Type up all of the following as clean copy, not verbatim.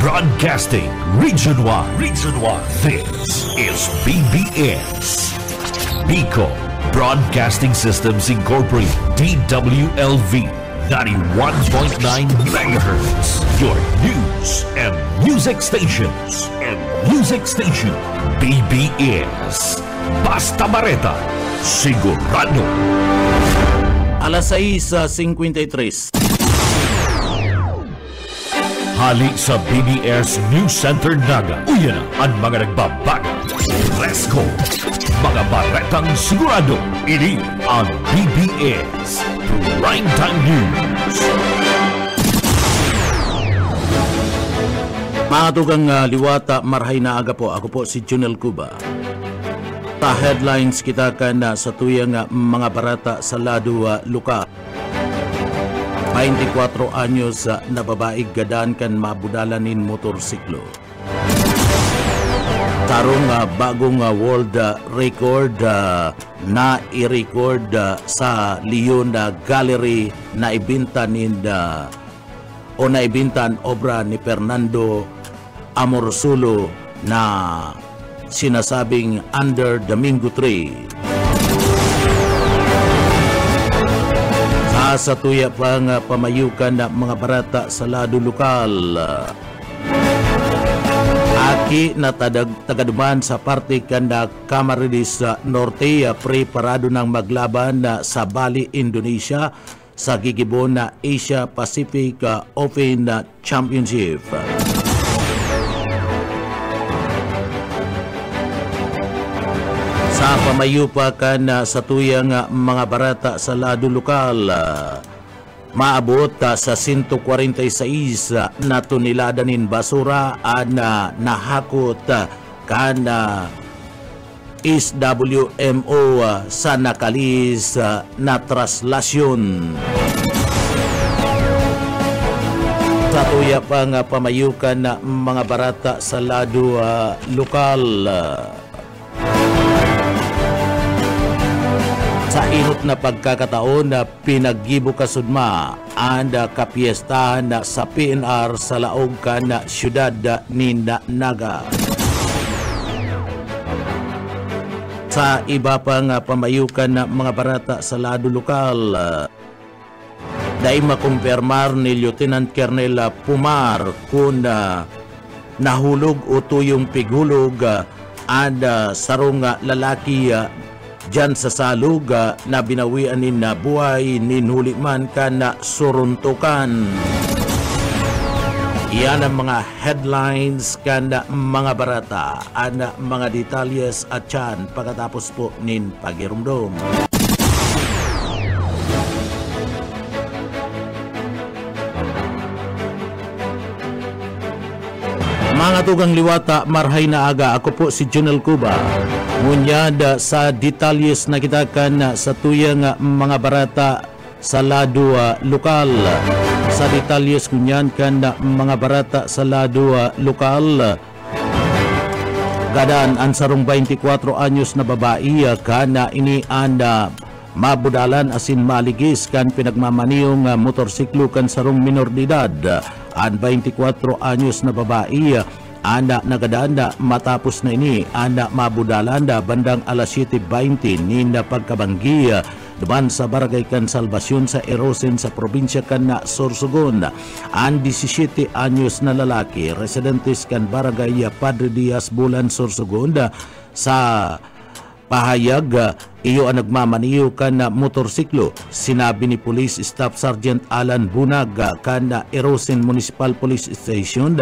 Broadcasting Region 1. Region 1. This is BBS. Bicol Broadcasting Systems Incorporated. DWLV 91.9 MHz. Your news and music stations. BBS. Basta Bareta. Sigurado. Alas 6:53. Hali sa BBS News Center Naga. Uyan ang mga nagbabaga. Let's go! Mga baretang sigurado. Ini ang BBS Primetime News. Mga tugang liwata, marhay na aga po. Ako po si Junel Cuba. Sa headlines kita na sa tuyang mga barata sa lado luka. 24 anyos na babae gadan kan mabudalanin motorsiklo. Tarong bagong world record na i-record sa Leon Gallery na ibintan naibintan obra ni Fernando Amorsulo na sinasabing Under the Mingo Tree. Sa tuya pang pamayukan na mga barata sa lado lokal. Aki na tagaduman sa parte kanda Camarines Norte preparado ng maglaban sa Bali, Indonesia sa gigibon na Asia Pacific Open Championship. Sa pamayupakan sa tuyang mga barata sa lado lokal, maabot sa 146 na tonelada nin basura na nahakot kan SWMO sa nakalis na traslasyon. Sa tuya pang pamayukan na mga barata sa lado lokal, sa inot na pagkakataon na pinaggibo kasudma ang kapiestahan sa PNR sa laog kan siyudad ni Naga. Sa iba pang pamayukan na mga barata sa lado lokal, dahil makumpirmar ni Lieutenant Colonel Pumar kung nahulog o tuyong pighulog ang sarong lalaki diyan sa salug na binawian na buhay ninhuliman ka na suruntukan. Iyan ang mga headlines ka na mga barata, ang mga detalyes at yan pagkatapos po nin pagirumdom. Mga tugang liwata, marhay na aga. Ako po si Junel Cuba. Ngunyad sa detalyes na kita kan sa tuyang mga barata sa lado lokal. Sa detalyes kunyan kan mga barata sa lado lokal, gadan ang sarong 24 anyos na babae kana ini anda mabudalan asin maligis kan pinagmamaniyong motorsiklo kan sarong minor de edad. Ang 24 anyos na babae anak nagadanda matapos na ini anak mabudalanda bandang alas 7:20 ninda pagkabanggi duman sa barangay kan Salvacion sa Erosen sa probinsya kan na Sorsogon. Ang 17 anyos na lalaki residentes kan barangay Padre Diaz Bulan, Sorsogon sa pahayag iyo ang nagmamaniyo kan na motorsiklo. Sinabi ni Police Staff Sergeant Alan Bunag kan na Erosen Municipal Police Station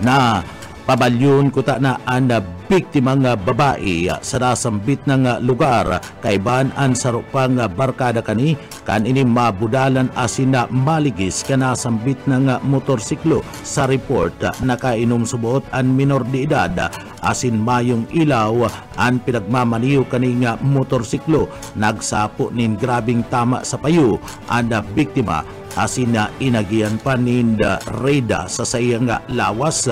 na pabalyon kuta na ang biktimang babae sa nasambit ng lugar kaiban ang sarupang barkada kani kan ini mabudalan asin na maligis ka nasambit ng motorsiklo. Sa report nakainom subuot ang minor de edad asin mayong ilaw ang pinagmamaniyo kaning motorsiklo. Nagsapo nin grabing tama sa payo ang biktima asin na inagian pa nin reda sa sayang lawas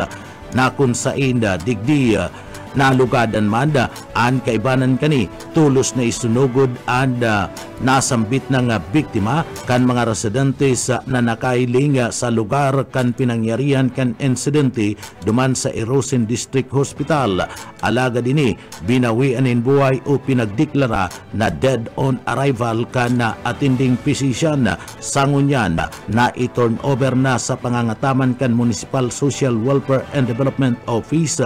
na kung sa inda digdi nalugadan man an kaibanan kani tulos na isunugod and nasambit ng biktima kan mga residente sa nanakailing sa lugar kan pinangyarihan kan insidente duman sa Erosin District Hospital. Alaga dini binawian in buhay o pinagdeklara na dead on arrival kan attending physician. Sangunyan na i-turn over na sa pangangataman kan Municipal Social Welfare and Development Office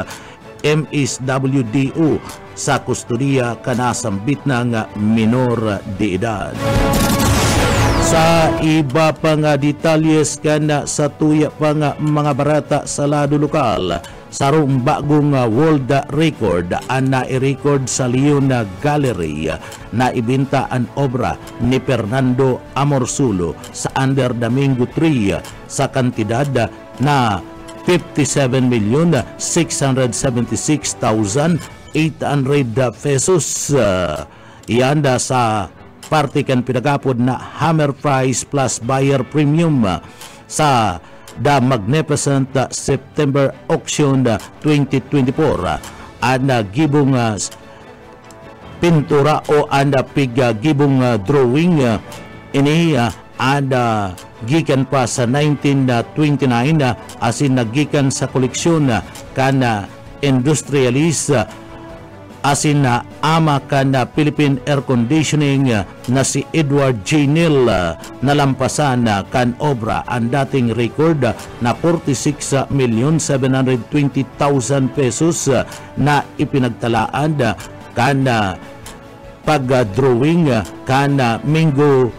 MSWDO sa kustodiya kanasambit ng minor de edad. Sa iba pang detalyes kana sa tuya pang mga barata sa lado lokal, sarong bagong world record ang na-record sa Leon Gallery na ibinta ang obra ni Fernando Amorsulo sa Under Domingo 3 sa kantidad na 57,676,800 pesos. Iyan sa parte kan pinagapod na Hammer Price plus Buyer Premium sa The Magnificent September Auction 2024. Ang gibong pintura o ang gibong drawing ini ada gikan pa sa 1929 asin nagikan sa koleksyon kana industrialist asin na ama kana Philippine Air Conditioning na si Edward J. Neal nalampasan kan obra ang dating record na 46,720,000 pesos na ipinagtalaan kana pag-drawing kana Mingo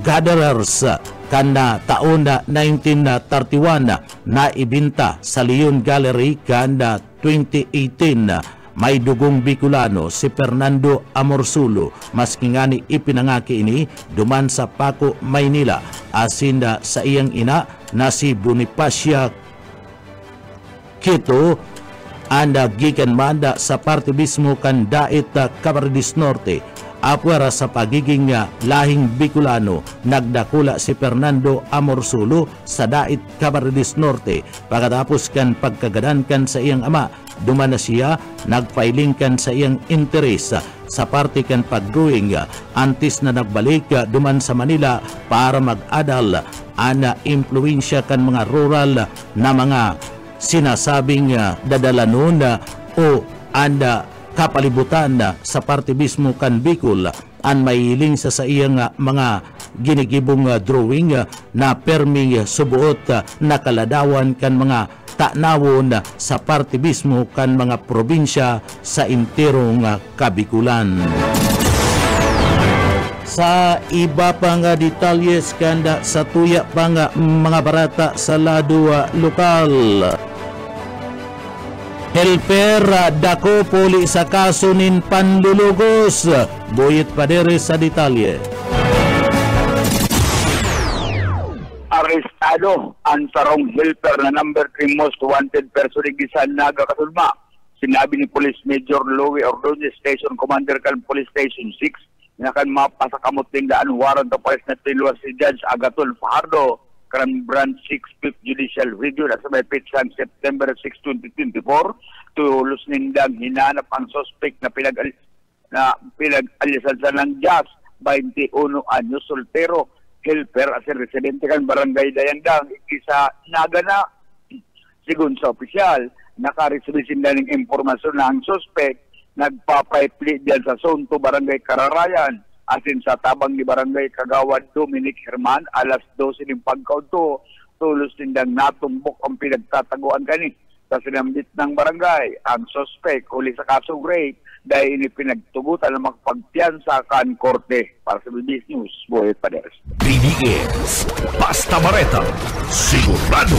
Gatherers kana taon na 1931 na ibinta sa Leon Gallery kana 2018. May dugong Bicolano si Fernando Amorsulo maski ngani ipinangaki ini duman sa Paco, Maynila asin sa iyang ina na si Bonifacia Quito anda gikan manda sa parte mismo kan Dait Camarines Norte. Apwera sa pagiging lahing Bicolano, nagdakula si Fernando Amorsulo sa Dait Camarines Norte. Pagkatapos kan pagkagadan kan sa iyang ama, duman na siya nagpailing kan sa iyang interes sa parte kan pagdrawing antes na nagbalik duman sa Manila para mag-adal ana impluensya kan mga rural na mga sinasabing dadalanon o anda kapalibutan sa parte mismo kan Bicol an mahiling sa iyang mga ginigibong drawing na perming subuot na kaladawan kan mga tanawon sa parte mismo kan mga probinsya sa interong Kabikulan. Sa iba pang detalyes kanda sa tuya pang mga barata sa lado lokal, helper dako puli sa kaso nin panlulugos. Boyet padere sa detalye. Arestado ang sarong helper na number 3 most wanted person ng Gisan Naga Kasulma. Sinabi ni Police Major Louie Ordonez, Station Commander kan Police Station 6 na kan mapasakamot ng daan warrant of arrest na tiluwas si Judge Agathon Fajardo kan Branch 6 5th Judicial Region at sa may pitsan September 6, 2024 tulos nindang hinanap ang suspect na pinag-alisan sa ng Jazz 21 anyos soltero helper as residente kan Barangay Dayandang isa Nagana. Sigun sa opisyal nakaresibin sila ng impormasyon na ang suspect nagpapaipli diyan sa Sonto Barangay Kararayan asin sa tabang ni Barangay Kagawad Dominic Herman alas 12 ng pagkaunto tulos nindang natumbok ang pinagtataguan kani sa sinambit ng barangay. Ang suspect uli sa kasong rape dahil ini pinagtugutan na makapagpiyansa kan korte. Para sa BBS News, Boyet Paderes. BBS Basta Bareta sigurado.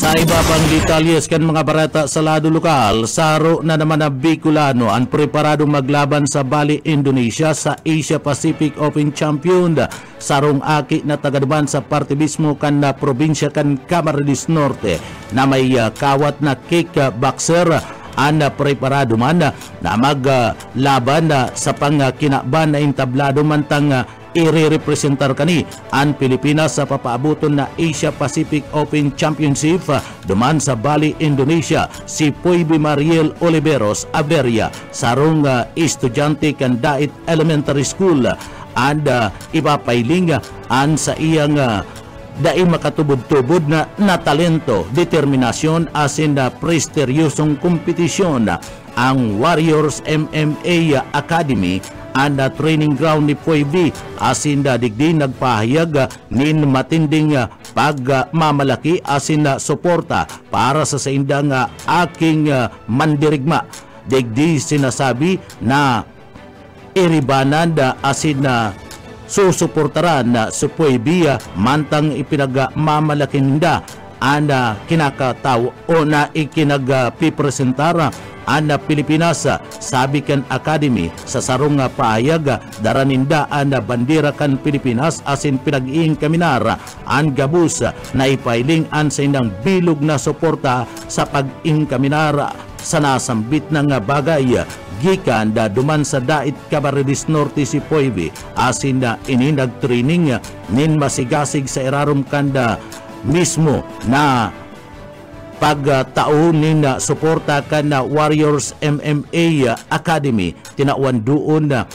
Sa iba pang detalyes kan mga barata sa lado lokal, saro na naman na Bicolano ang preparadong maglaban sa Bali, Indonesia sa Asia Pacific Open Champion. Sarong aki na tagaduman sa parte mismo kan na probinsya kan Camarines Norte na may kawat na kickboxer ang preparado man na maglaban sa pangkinaban na intablado man tang irerepresentar kani ang Pilipinas sa papaabuton na Asia Pacific Open Championship duman sa Bali, Indonesia. Si Poyvi Mariel Oliveros Averia sarong estudyante kan Dait Elementary School and ipapailing an sa iyang dai makatubod-tubod na talento, determinasyon asin na presteryosong kompetisyon ang Warriors MMA Academy and training ground ni Poyvi asin da digdi nagpahayag nin matinding pagmamalaki asin na suporta para sa saindang aking mandirigma. Digdi sinasabi na iribanan asin na susuportaran na sa Poyvi mantang ipinagmamalaking da ana kinakataw o na ikinagpipresentara ana Pilipinas sabi kan Academy sa sarong pahayag daraninda ana bandera kan Pilipinas asin pinag-iing kaminar an gabus na ipailing an sa indang bilog na suporta sa pag-ing kaminar sa nasambit ng bagay gikan da duman sa Dait Cabarredis Norte si Poyvi asin na ininag training nin masigasig sa irarom kanda mismo na pagtaunin na suporta kan na Warriors MMA Academy tinawan doon na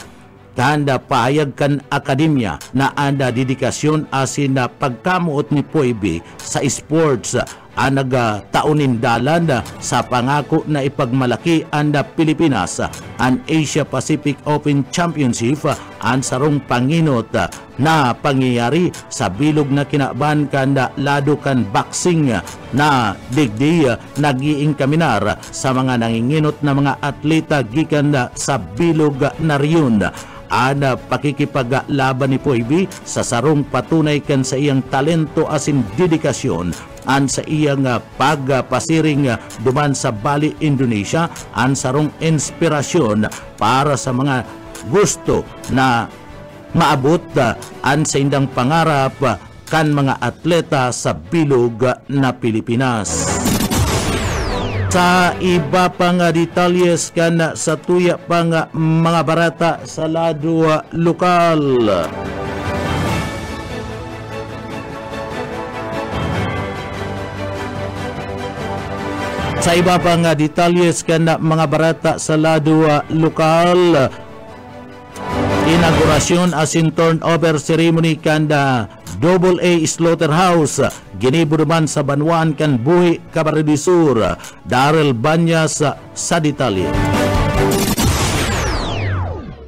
kanda pahayag kan akademya na anda dedikasyon asin na pagkamuot ni Poyvi sa sports ang nagtaunin dalan sa pangako na ipagmalaki ang Pilipinas ang Asia Pacific Open Championship ang sarong panginot na pangyayari sa bilog na kinaban kanda lado kan boxing na digdi nag-iing kaminar sa mga nanginginot na mga atleta gikan sa bilog na riyon. Ana pakikipaglaban ni Poyvi sa sarong patunay kan sa iyang talento asin dedikasyon an sa iyang pagpasiring duman sa Bali, Indonesia an sarong inspirasyon para sa mga gusto na maabot an sa indang pangarap kan mga atleta sa bilog na Pilipinas. Sa iba pang detalyes kan sa tuya pang mga barata sa lado lokal. Sa iba pang detalyes kan mga barata sa lado lokal, inaugurasyon asin turnover ceremony kanda AA Slaughterhouse giniburuman sa Banwaan kan Buhi, Cabarredis Sur. Darrell Banyas sa detalye.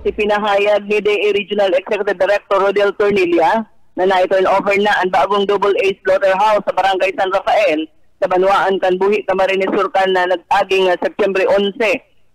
Ipinahayag ni DA Regional Executive Director Rodel Tornilla na na-turnover na ang bagong AA Slaughterhouse sa Barangay San Rafael sa Banwaan kan Buhi, Cabarredis Sur kan na nag-aging September 11.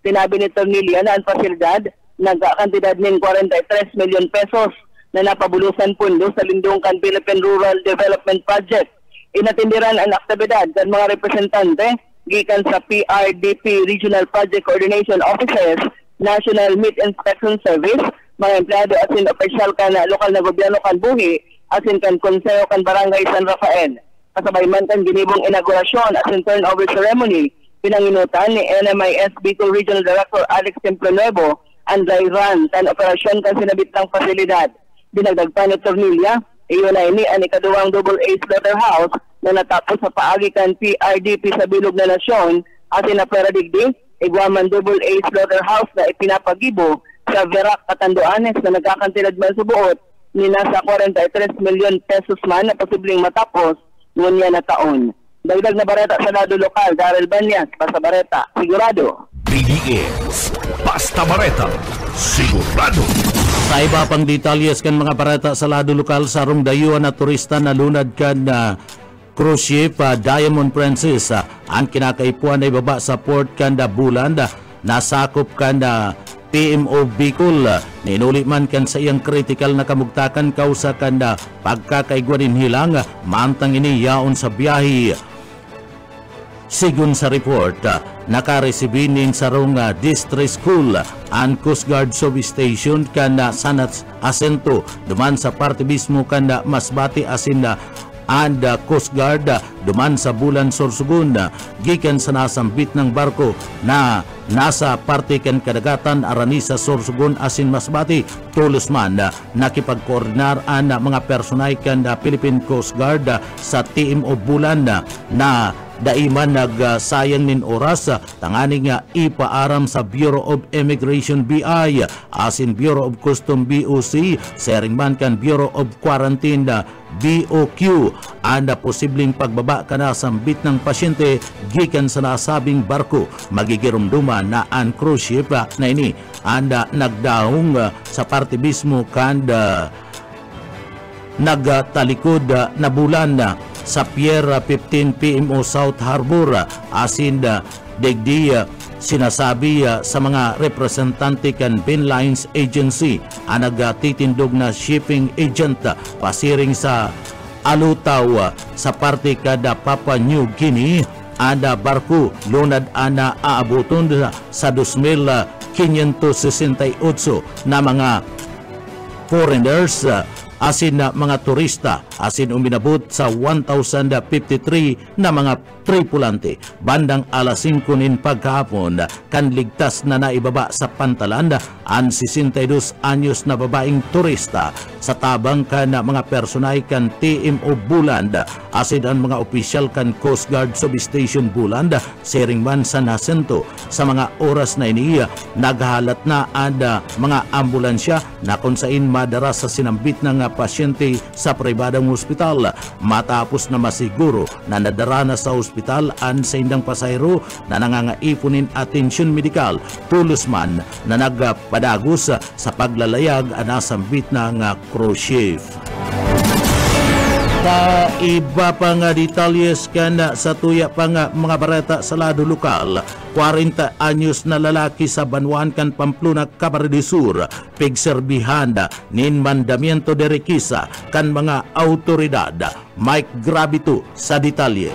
Sinabi ni Tornilla na ang pasilidad nagkakantidad ng 43 million pesos na napabulusan pundo sa Lindungkan Philippine Rural Development Project. Inatindiran ang aktibidad ng mga representante gikan sa PRDP Regional Project Coordination Officers, National Meat Inspection Service, mga empleyado asin opisyal kan lokal na gobyerno kan Buhi asin kan konseho kan Barangay San Rafael. Kasabay man kan ginibong inaugurasyon asin turnover ceremony pinanginutan ni NMIS Bicol Regional Director Alex Templonuevo ang dry run kan operasyon kan sinabitang pasilidad. Dinagdag pa ni Tornilla, iyon ay ni ang ikaduwang AA Slaughterhouse na natapos sa paagi kan PRDP sa Bilog na Nasyon at inaperdigdi, igwaman AA Slaughterhouse na ipinapagibo sa Verac Catanduanes na nagkakantidad man subuot ni nasa 43 million pesos man na posibleng matapos ngunya na taon. Dagdag na bareta sa lado lokal, Darrell Banyas, Basta Bareta, Sigurado. BDS, Basta Bareta, Sigurado. Sa iba pang detalyes kan mga barata sa lado lokal, sarong dayuan na turista na lunad kan cruise ship Diamond Princess ang kinakaipuan ay baba sa port kan Bulan nasakop kan PMO Bicol. Ninuli man kan sa iyang critical na kamugtakan kausa kan pagkakaigwanin hilang mantang ini yaon sa biyahe. Sigun sa report, nakaresibinin sa rong district school ang Coast Guard substation kan sanat asento duman sa parte mismo kan Masbate asin and Coast Guard duman sa Bulan Sorsogon gikan sa nasambit ng barko na nasa parte kan kadagatan arani sa Sorsogon asin Masbate. Tulos man nakipagkoordinar ang mga personay kan Philippine Coast Guard sa Team of Bulan na daiman nagsayang nin oras tangani nga ipaaram sa Bureau of Immigration BI asin Bureau of Custom BOC sharing man kan Bureau of Quarantine BOQ anda posibleng pagbaba kana sambit ng pasyente gikan sa nasabing barko magigirumduman na ang cruise ship na ini anda nagdaong sa parte mismo kanda nagtalikod na bulan sa Pier 15 PMO South Harbor asin degdi sinasabi sa mga representante kan Ben Lines Agency ang nagtitindog na shipping agent pasiring sa alutaw sa parte kada Papua New Guinea ada barko lunad ana aabuton sa 2,568 na mga foreigners asin na mga turista asin uminabot sa 1,053 na mga tripulante. Bandang alas 5 nin pagkahapon kan ligtas na naibaba sa pantalan ang 62 anyos na babaeng turista sa tabang kan mga personay kan TMO Buland asin ang mga opisyal kan Coast Guard Substation Buland sharing man sa nasento sa mga oras na iniya naghahalat na ada mga ambulansya na kung saan madara sa sinambit ng pasyente sa pribadong ospital matapos na masiguro na nadara na sa ospital ang sa indang pasahero na nangangaipunin atensyon medikal. Tulos man na nagpadagos sa paglalayag anasambit ng cruise ship. Sa iba pa nga detalyes kan sa tuya pa nga mga bareta sa lado lokal, 40 anyos na lalaki sa Banwan kan Pamplona, Camarines Sur, pigserbihan nin mandamiento de requisa kan mga autoridad. Mike Gravito sa detalye.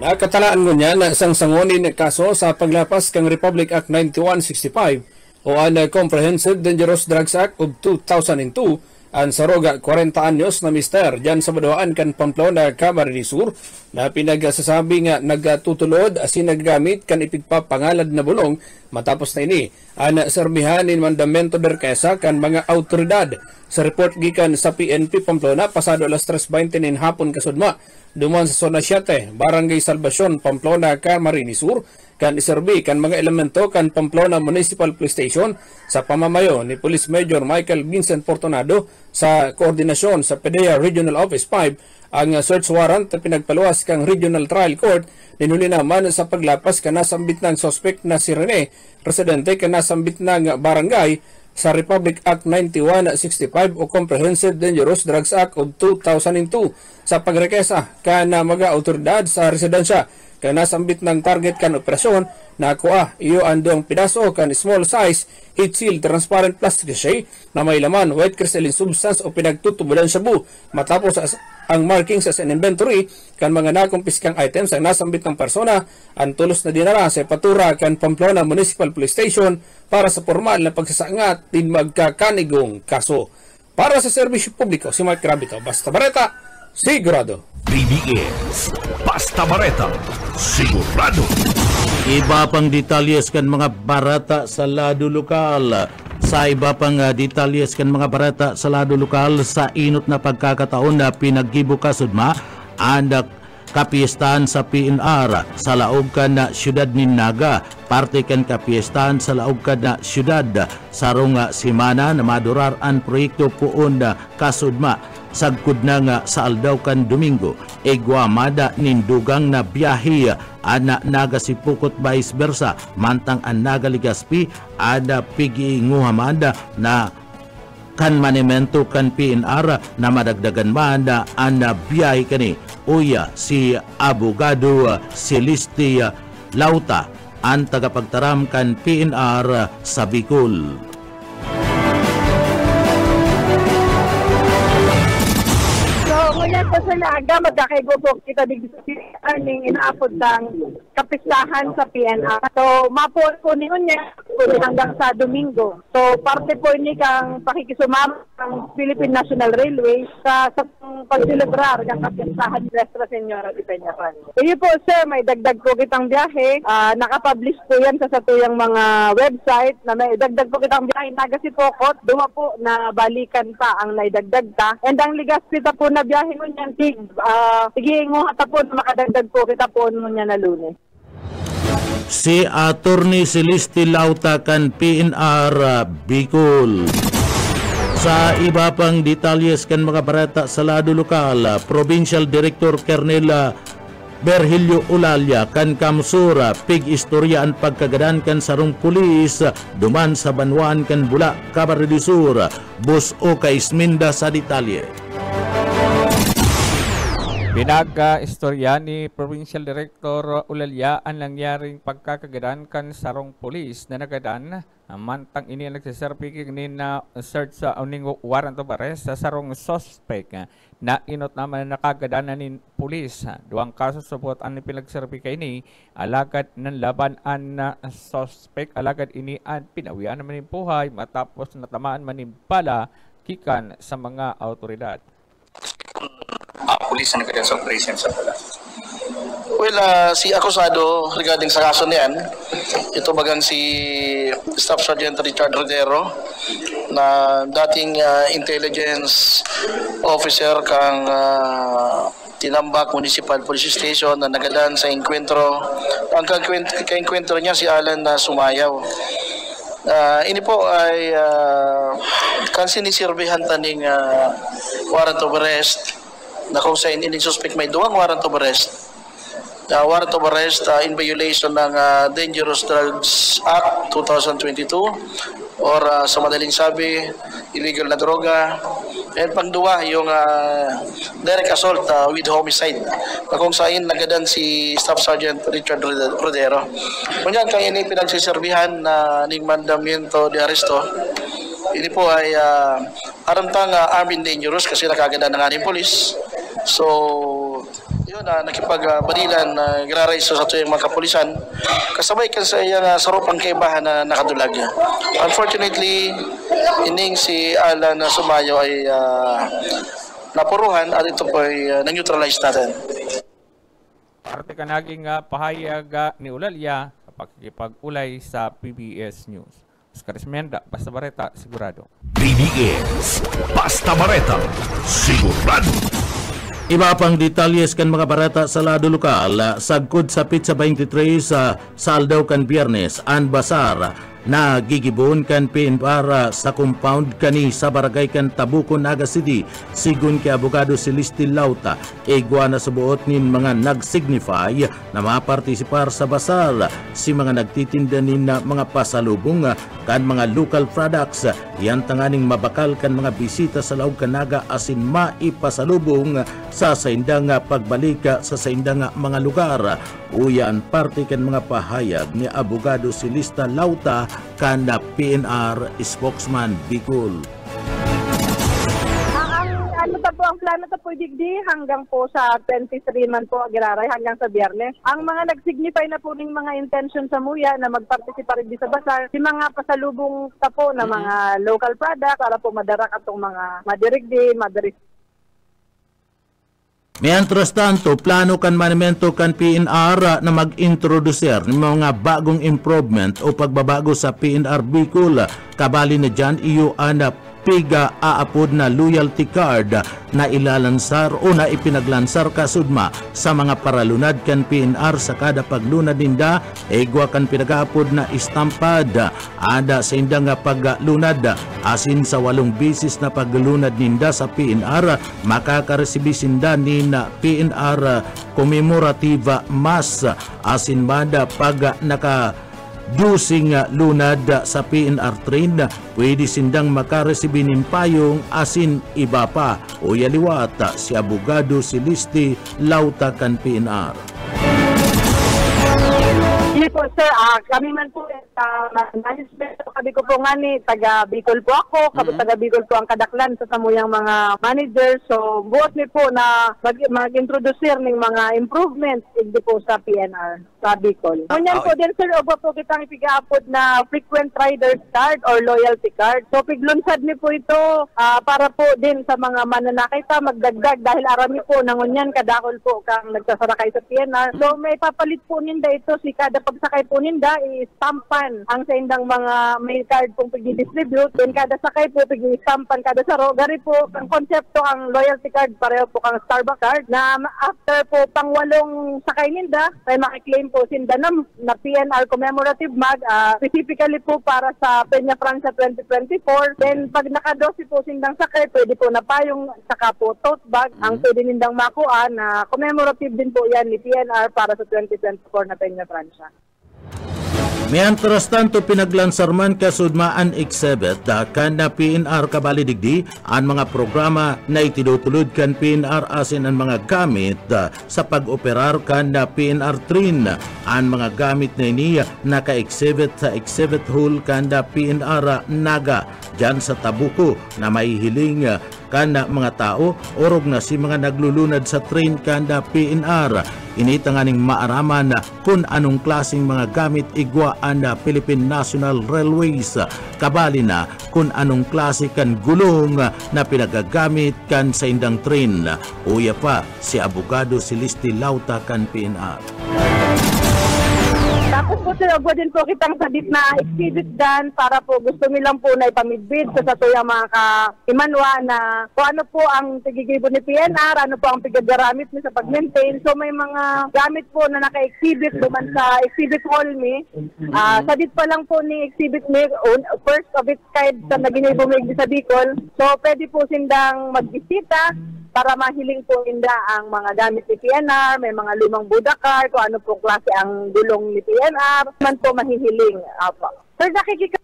Nakatalaan mo niya na isang sangonin kaso sa paglapas kang Republic Act 9165 o ang Comprehensive Dangerous Drugs Act of 2002 ang saroga 40 anyos na mister dyan sa Baduaan kan Pamplona, Camarines Sur na pinagsasabi nga nagtutulod asin naggamit kan ipigpapangalad na bulong matapos na ini ang serbihan in mandamento der kesa kan mga autoridad sa report gikan sa PNP Pamplona pasado alas 3:20 nin hapon kasudma duman sa Zona 7, Barangay Salvacion, Pamplona, Camarines Sur kan iserbi kan mga elemento kan Pamplona Municipal Police Station sa pamamayo ni Police Major Michael Vincent Fortunado sa koordinasyon sa PDEA Regional Office 5 ang search warrant na pinagpaluwas kang Regional Trial Court ninuli naman sa paglapas kan nasambit ng suspect na si Rene, residente kan nasambit ng barangay sa Republic Act 9165 o Comprehensive Dangerous Drugs Act of 2002 sa pagrekesa kan mga autoridad sa residensya kan nasambit ng target kan operasyon na kuha iyo andong pidaso kan small size heat seal transparent plastic sachet na may laman white crystalline substance o pinagtutubulan shabu matapos ang markings as an inventory kan mga nakumpiskang items ang nasambit ng persona ang tulos na dinara sa patura kan Pamplona Municipal Police Station para sa formal na pagsasangat din magkakanigong kaso. Para sa serbisyo publiko si Mike Gravito, Basta Bareta, sigurado. BBS Basta Bareta, sigurado. Iba pang detalyes kan mga barata sa lado lokal. Sa iba pang detalyes kan mga barata sa lado lokal sa inot na pagkakataon na pinaggibuka-sudma ang kapiestahan sa PNR sa laog kan na siyudad ni Naga. Parte kan kapiestahan sa laog kan na siyudad sarong simana na madurar ang proyekto puon na kasudma sagkod na nga sa aldaw kan Domingo igwamada nindugang na biyahe ana nagasipukot vice versa mantang ang Nagaligaspi ada pigi nguhamada na kan manimento kan PNR na madagdagan man ang biyahe kani uya si abogado Celeste Lauta ang tagapagtaram kan PNR sa Bicol. ngunyan po sa naga, magkakaigubok kita dito sa aning inaapod ng kapistahan sa PNR. So, mapuon po ni niya hanggang sa Domingo. So, parte po ni kang pakikisumama ng Philippine National Railway sa pagsilibrar ng kapistahan ni Nuestra Señora de Peñafiel. Iyo po, sir, may dagdag po kitang biyahe. Nakapublish po yan sa satuyang mga website na may dagdag po kitang biyahe. Nagasipokot, duma po na balikan pa ang naidagdag ta. And ang Ligaspita po na biyahe mo niyan, sige mo hata po na makadagdag po kita po mo niya na Lunes. Si Attorney Celeste Lauta kan PNR Bicol. Sa iba pang detalles kan mga barata sa lado lokal, Provincial Director Colonel Virgilio Ulalya kan Kamsura pig istoryaan pagkagadan kan sarong pulis duman sa Banwaan kan Bula, Camarines Sur. Bus o Kaisminda sa detalye. Pinag-istorya ni Provincial Director Ulalya ang nangyaring pagkakagadan kan sarong pulis na nagadan mantang ini nagsiserpikig ni na search sa uning warrant of arrest sa sarong suspect na inot naman nakagadanan ni pulis. Duang kaso subot ang pinagserpikay ni alagad ng labanan na suspect, alagad ini ang pinawian naman ng buhay matapos natamaan man ng bala kikan sa mga autoridad. Police na nagkadyan sa operation sa pala. Well, si akusado regarding sa kaso niyan, ito bagang si Staff Sergeant Richard Rodero na dating intelligence officer kang Tinambak Municipal Police Station na nagadan sa enkwentro. Ang ka-enkwentro niya si Alan na Sumayaw. Ini po ay sinisirbihan taning warrant of arrest na kung sa ini suspect may duwang warrant of arrest. Warrant of arrest in violation ng Dangerous Drugs Act 2022 or sa madaling sabi, illegal na droga. And pangduwa, yung direct assault with homicide na kung saan nagadan si Staff Sergeant Richard Rodero. Kunyan kaya ini pinagsiserbihan na ning mandamiento de aresto. Ini po ay aramtang armed and dangerous kasi nakagadan ng ating polis. So, yun nakipagbadilan graraiso sa tuyong mga kapulisan kasabay kan sa iyang sarupang kaibahan na nakadulag. Unfortunately, ining si Alan na Sumayo ay napuruhan at ito po ay na-neutralize natin. Parte ka naging pahayag ni Ulalya pagkikipag-ulay sa PBS News. Oscar Esmenda, Basta Bareta, Sigurado. PBS, Basta Bareta, Sigurado. Iba pang detalles kan mga barata sa lado lokal, sagkod sa Pizza 23 sa Saldaw kan Biyernes, an Basar na gigibon kan PNR sa compound kani sa barangay kan Tabukon, Naga City. Sigun kay Abogado Celeste Lauta, igwa na subuot nin mga nag-signify na mapartisipar sa basar si mga nagtitinda nin mga pasalubong kan mga local products. Yan tanganing mabakal kan mga bisita sa laog kan Naga asin maipasalubong sa saindang pagbalik sa saindang mga lugar. Uyan parte kan mga pahayag ni Abogado Celeste Lauta kan PNR spokesman Bicol. Ang plano ta po digdi hanggang po sa 23 man po agraray hanggang sa Biyernes. Ang mga nagsignify na po ning mga intention sa Muya na magpartisipa rin sa basar, si mga pasalubong ta po na mga local product para po madarak atong mga madirigdi, madirig. Mientras tanto, plano kan manimento kan PNR na mag-introducer ng mga bagong improvement o pagbabago sa PNR Bicol. Kabali na dyan, iyo anap piga aapod na loyalty card na ilalansar o na ipinaglansar kasudma sa mga paralunad kan PNR sa kada paglunad ninda. Egwa kan pinagaapod na istampad ada sa indang paglunad asin sa 8 bisis na paglunad ninda sa PNR makakaresibi sinda ni na PNR commemorative mass asin mada pag naka dusing lunad sa PNR train, pwede sindang makaresibi ng payong asin iba pa. O yaliwata si Abogado Celeste Lauta kan PNR. Hindi po sir, kami man po management. Sabi ko po nga ni, taga Bicol po ako, taga Bicol po ang kadaklan sa samuyang mga manager. So, buot ni po na mag-introduce ng mga improvements hindi po sa PNR, sa Bicol. Ngunyan po din, sir, oba po kitang ipiga-upod na frequent riders card or loyalty card. So, piglunsad ni po ito para po din sa mga mananakay pa magdagdag dahil arami po nangunyan kadakol po kang nagsasakay sa PNR. So, may papalit po ninda ito, si kada pagsakay po ninda, i-stampan ang sa indang mga may card pong pag-distribute. Then kada sakay po, pag-i-stampan kada saro. Gari po, ang konsepto ang loyalty card, pareho po kang Starbucks card, na after po pang 8 sakay ninda, ay makiklaim po sinda na PNR commemorative mug, specifically po para sa Peña Francia 2024. Then pag naka-12 po sindang sakay, pwede po na payong saka po tote bag ang pwede nindang makuha na commemorative din po yan ni PNR para sa 2024 na Peña Francia. Mientras tanto, pinaglansar man kasudmaan exhibit kan na PNR kabalidigdi ang mga programa na itidutulod kan PNR asin ang mga gamit sa pag-operar kan na PNR train. Ang mga gamit na ini naka-exhibit sa exhibit hall kan na PNR Naga dyan sa Tabuco na maihiling kan na mga tao orog na si mga naglulunad sa train kan na PNR. Initanganing maaraman kung anong klaseng mga gamit igwaan na Philippine National Railways. Kabali na kung anong klase kan gulong na pinagagamit kan sa indang train. Uya pa si Abogado Celeste Lauta kan PNR. Tapos po sila din po kitang sabit na exhibit dan para po gusto nilang po na ipamidbid sa satuyang mga ka-imanwa na kung ano po ang tigigibo ni PNR, ano po ang pigagaramit niya sa pag-maintain. So may mga gamit po na naka-exhibit duman sa exhibit hall ni. Sabit pa lang po ni exhibit ni first of its kind sa naging bumigdi sa Bicol. So pwede po sindang magbisita para mahiling po ninda ang mga gamit ni PNR, may mga lumang Budakar, kung ano po klase ang gulong ni PNR, man po mahihiling. Sir, nakikita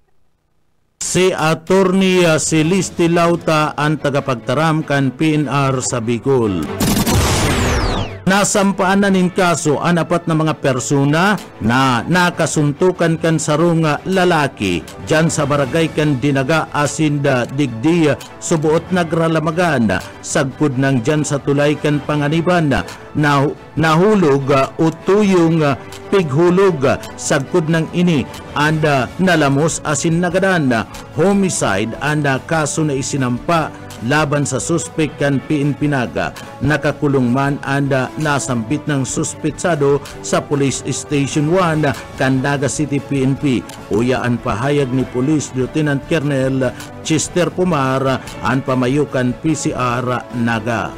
si Attorney Celeste Lauta ang tagapagtaram kan PNR sa Bicol. Nasampaan na nin kaso ang 4 na mga persona na nakasuntukan kan sarong lalaki dyan sa barangay kan Dinaga Asinda Digdi subuot nagralamagan sagpud ng dyan sa tulay kan Panganiban na nahulog o tuyong pighulog sagpud ng ini anda nalamos asin nagadan homicide anda kaso na isinampa laban sa suspek kan PNP Naga. Nakakulong man anda nasambit ng suspetsado sa Police Station 1 kan Naga City PNP. Uya ang pahayag ni Police Lieutenant Colonel Chester Pumar ang pamayukan PCR Naga.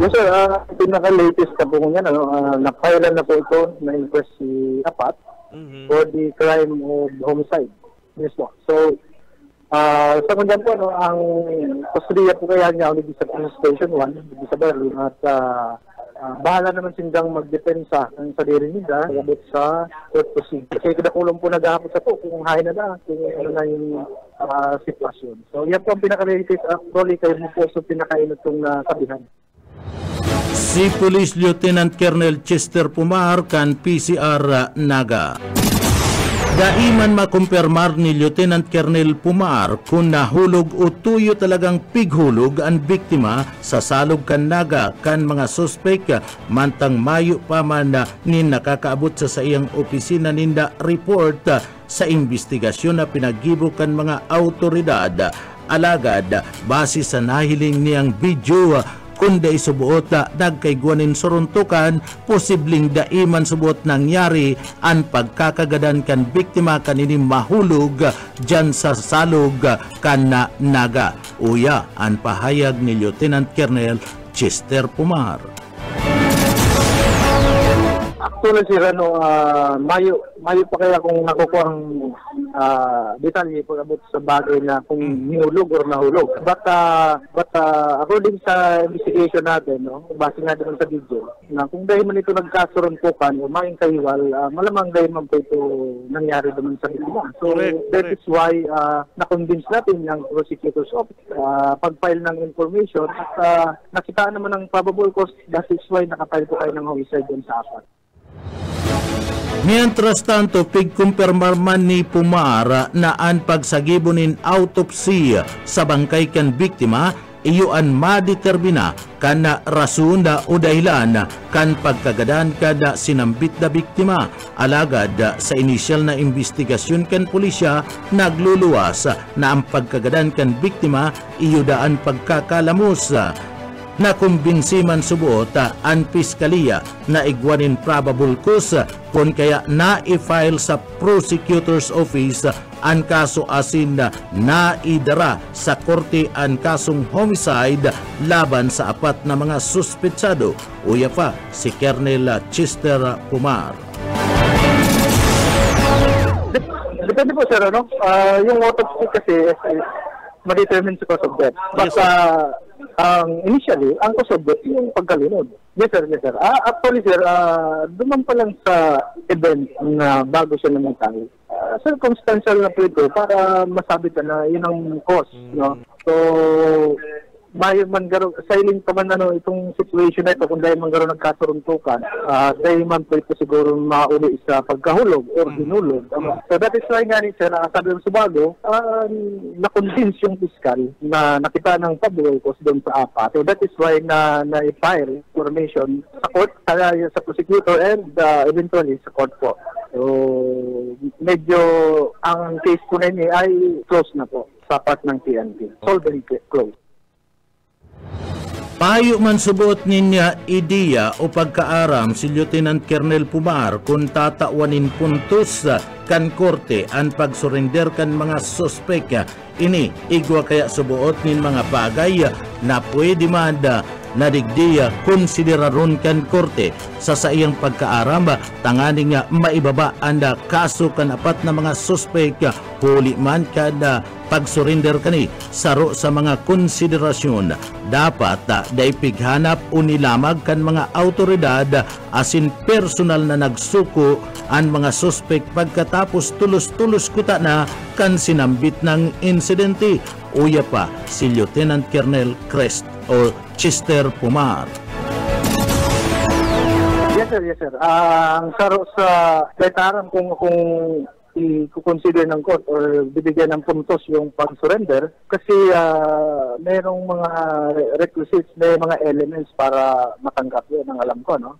Yes sir, pinaka-latest na po niyan, na-file na po ito na inquest si Apat for the crime of homicide. Yes po. So, sa kundyan po, ang kustudiya po kaya niya ulit sa Police Station 1, sa Berlin, at bahala naman sindang magdepensa ng sarili nila abot sa court procedure. Kasi kadakulong po nag-aapot sa po kung hain na na, kung ano na yung sitwasyon. So, yan po ang pinaka-latest. Actually, kayo mo po sa pinaka-inot itong sabihan. Si Police Lieutenant Colonel Chester Pumar kan PCR Naga. Daiman makumpirmar ni Lieutenant Colonel Pumar kung nahulog o tuyo talagang pighulog ang biktima sa salog kan Naga kan mga suspek mantang mayo pa man ni nakakaabot sa iyang opisina ninda report sa investigasyon na pinaggibo kan mga autoridad. Alagad base sa nahiling niyang video kundi subuot nagkaiguanin suruntukan, posibleng daiman subuot nangyari ang pagkakagadan kan biktima kanini mahulog dyan sa salog kan Naga. Uya ang pahayag ni Lieutenant Colonel Chester Pumar. Actually sir, mayo pa kaya kung nakukuha ang detalye pag-abot sa bagay na kung nihulog or nahulog. But according sa investigation natin, base nga naman sa video, na kung dahil man ito nagkasuruntukan o maing kahiwal, malamang dahil man po ito nangyari naman sa biktima. So that is why na-convince natin ng prosecutor's office pag-file ng information at nakitaan naman ng probable cause. That is why nakapile po kayo ng homicide dun sa apat. Mientras tanto, pigkumpirmar man ni Pumar na ang pagsagibunin autopsy sa bangkay kan biktima, iyon madetermina kan rason o dahilan kan pagkagadan kada sinambit na biktima. Alagad sa inisyal na investigasyon kan pulisya, nagluluwas na ang pagkagadan kan biktima iyudaan pagkakalamos. Nakumbinsi man subuot ang piskalya na igwanin probable cause kung kaya na-file sa prosecutor's office ang kaso asin na idara sa korte ang kasong homicide laban sa apat na mga suspetsado. Uya pa si Colonel Chester Pumar. Depende po sir, ano? Yung autopsy kasi ma-determine sa cause of death. Basta initially, ang cause of death yung pagkalunod. Yes sir, yes sir. Actually sir, duman pa lang sa event na bago siya namatay. Circumstantial na po ito para masabi ka na yun ang cause. No? So, may manggaro silent pa man itong situation na ito kung dahil manggaro nagkasuruntukan dahil man po ito siguro mauli sa pagkahulog or hinulog. So that is why nga ni sir, sabi ng Subago, na-convince yung piskal na nakita ng probable cause doon sa apat. So that is why na-file information sa court, sa prosecutor and eventually sa court po. So medyo ang case po na niya ay close na po sa part ng PNP. Solved and closed. Payo man subot niya ideya o pagkaaram si Lieutenant Colonel Pumar kung tatawanin puntos kan korte ang pagsurrender kan mga suspek. Ini igwa kaya subuot nin mga bagay na pwede man na digdiya konsideraron kan korte sa iyang pagkaaram tanganing maibaba anda kaso kan apat na mga suspek huli man kada pag-surrender kani saro sa mga konsiderasyon dapat daipighanap o nilamag kan mga autoridad asin personal na nagsuko ang mga suspek pagkatapos tulos-tulos kuta na kan sinambit ng insidente. Uya pa si Lieutenant Colonel Crest o Chester Pumar. Yes sir, yes sir. Ang saro sa detaran kung i-consider ng court or bibigyan ng puntos yung pag-surrender kasi mayroong mga requisites, may mga elements para matanggap yun ang alam ko, no?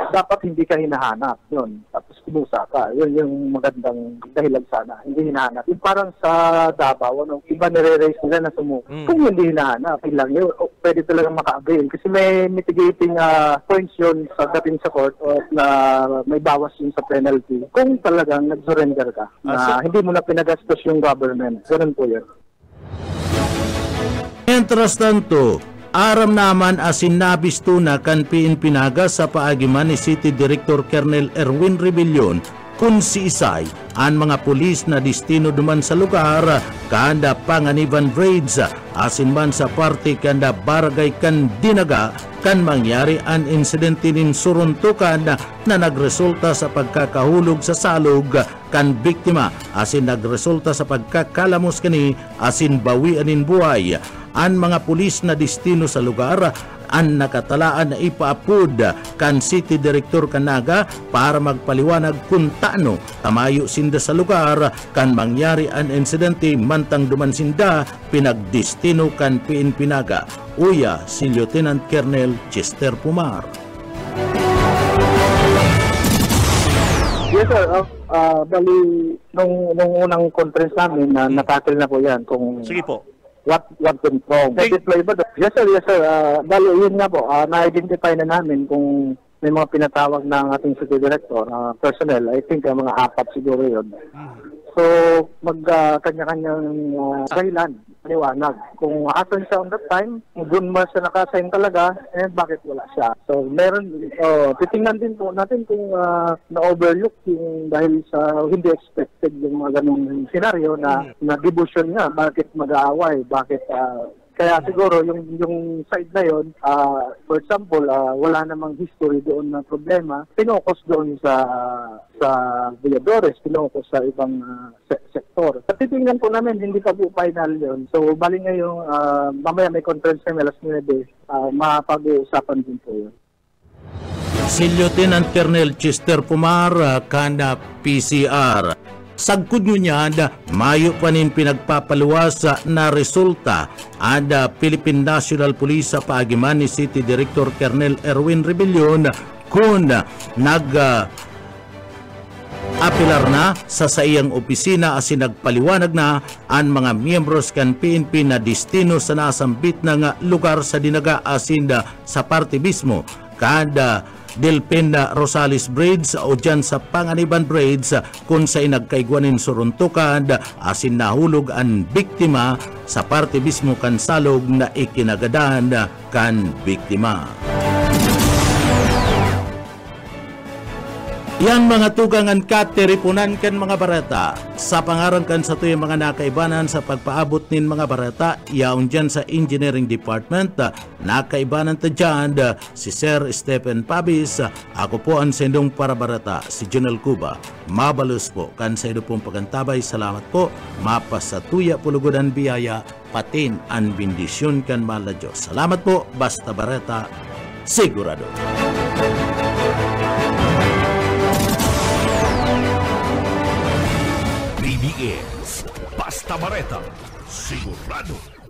Dapat hindi ka hinahanap yun, tapos kumusa ka, yun yung magandang dahilan sana, hindi hinahanap. Yung parang sa Davao, no? Iba nire-raise nila na sumuko. Kung hindi hinahanap, ilang yun, pwede talagang maka-avail kasi may mitigating points yun sa dating sa court o na may bawas yun sa penalty. Kung talagang nag-surrender ka, na hindi mo na pinagastos yung government. Ganun po yun. Mientras tanto, aram naman asin nabisto na kan PNP sa paagiman ni City Director Colonel Erwin Rebellion kung si Isay ang mga pulis na destino duman sa lugar kanda panganiban raids asin man sa parte kanda barangay kan Dinaga kan mangyari ang insidente nin suruntukan na nagresulta sa pagkakahulog sa salog kan biktima asin nagresulta sa pagkakalamos kani asin bawian in buhay. Ang mga pulis na destino sa lugar ang nakatalaan na ipaapod kan City Director Kanaga para magpaliwanag kung taano tamayo sinda sa lugar kan mangyari ang insidente mantang duman sinda pinagdestino kan PNP Naga. Uya si Lieutenant Colonel Chester Pumar. Yes sir, bali nung unang conference namin na nakatil na po yan kung sige po. What went wrong. Yes sir, yes sir. Bali yun nga po, na-identify na namin kung may mga pinatawag ng ating City Director, personnel. I think mga 4 siguro yun. So, kanya-kanyang dahilan, liwanag. Kung asan siya on that time, doon ba siya naka-assign talaga, bakit wala siya? So, titingnan din po natin kung na-overlook yung dahil sa hindi expected yung mga ganung senaryo na devotion nga, bakit mag-aaway, bakit Kaya siguro yung side na yon, for example, wala namang history doon na problema, pinokos doon sa Villadores, pinokos sa ibang sektor. At titingnan po namin, hindi pa po final yon. So bali ngayong mamaya may conference kami alas 9, mapag-uusapan din po yun. Si Lieutenant Colonel Chester Pumar, kana PCR. Sagkod nyo niyan, mayo pa nin pinagpapaluwas na resulta ang Philippine National Police sa paagiman ni City Director Colonel Erwin Rebellion kung apilar na sa saiyang opisina asin nagpaliwanag na ang mga miyembros kan PNP na destino sa nasambit ng lugar sa dinaga asin sa parte mismo kada Delpin Rosales Bridge o dyan sa Panganiban Bridge kung sa inagkaigwanin suruntukan asin nahulog ang biktima sa parte mismo kan salog na ikinagadan kan biktima. Yang mga tugangan katiripunan kan mga bareta sa pangarang kan sa tuyong mga nakaibanan sa pagpaabot nin mga bareta yaon dyan sa Engineering Department nakaibanan ta dyan si Sir Stephen Pabis. Ako po ang sendong para bareta si Junel Cuba. Mabalos po kan sa ito pong pagantabay. Salamat po. Mapasatuya pulugodan biyaya patin ang bendisyon kan mahal na Diyos. Salamat po. Basta bareta sigurado. PBS Basta Bareta, sigurado.